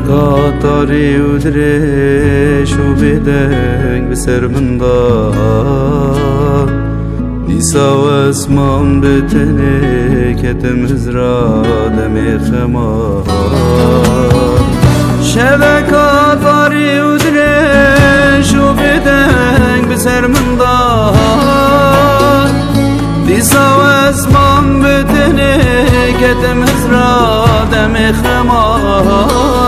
قطاری و درش و بدنگ بسر من داد نیسا و اسمان بتنه کتم هزرا دمی خمار شب قطاری و درش و بدنگ بسر من داد نیسا و اسمان بتنه کتم هزرا دمی خمار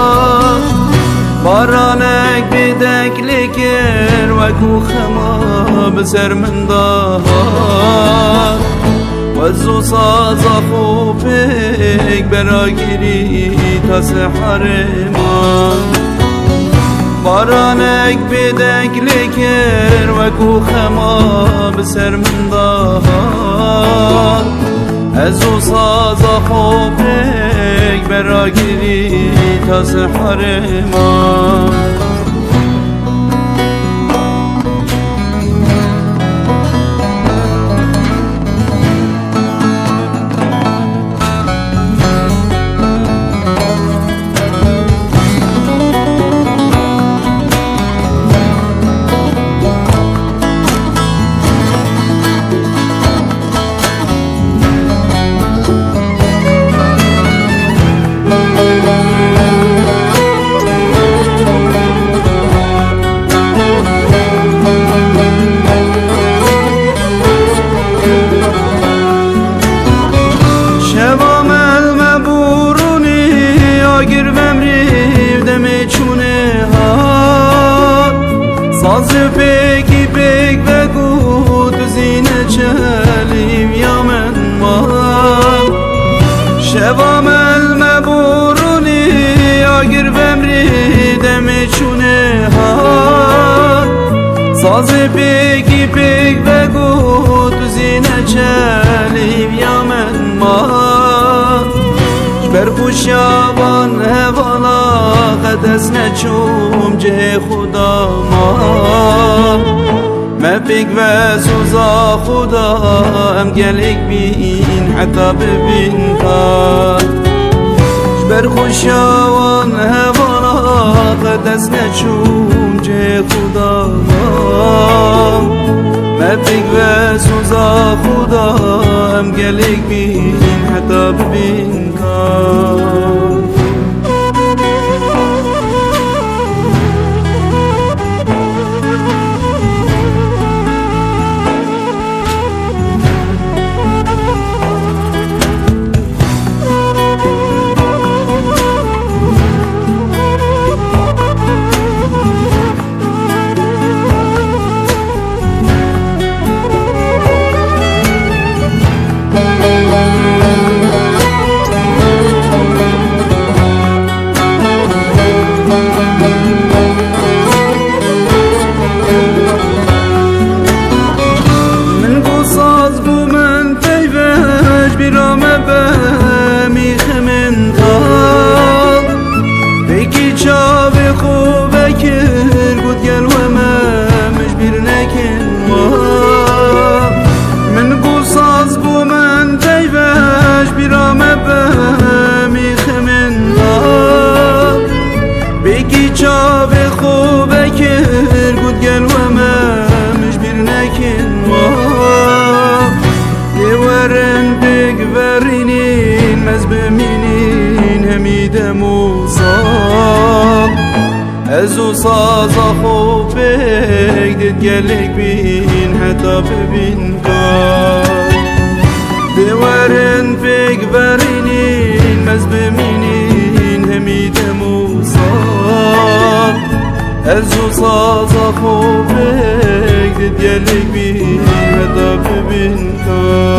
بارانك بدك لكر وكو خما بسر من دار وزو سازا خوفك براگیری تا سحر من بارانك بدك لكر وكو خما بسر من دار ازو سازا خوفك براگیری تا سحر ما سازı peki pek ve kutu zine çelim yamen var şevam elme buruni agir vemri deme çune ha sazı peki pek ve kutu zine çelim yamen var برخوشیابان هوالا قدس نچوم جه خدا ما مفیک و سوزا خدا هم گلک بین حتی ببین تا برخوشیابان هوالا قدس نچوم جه خدا ما مفیک و سوزا خدا هم گلک بین حتی ببین ازو سازا خوفك دید گلک بین حتی ببین کار دیورن فیک ورینین مز بمینین همیدم و صار ازو سازا خوفك دید گلک بین حتی ببین کار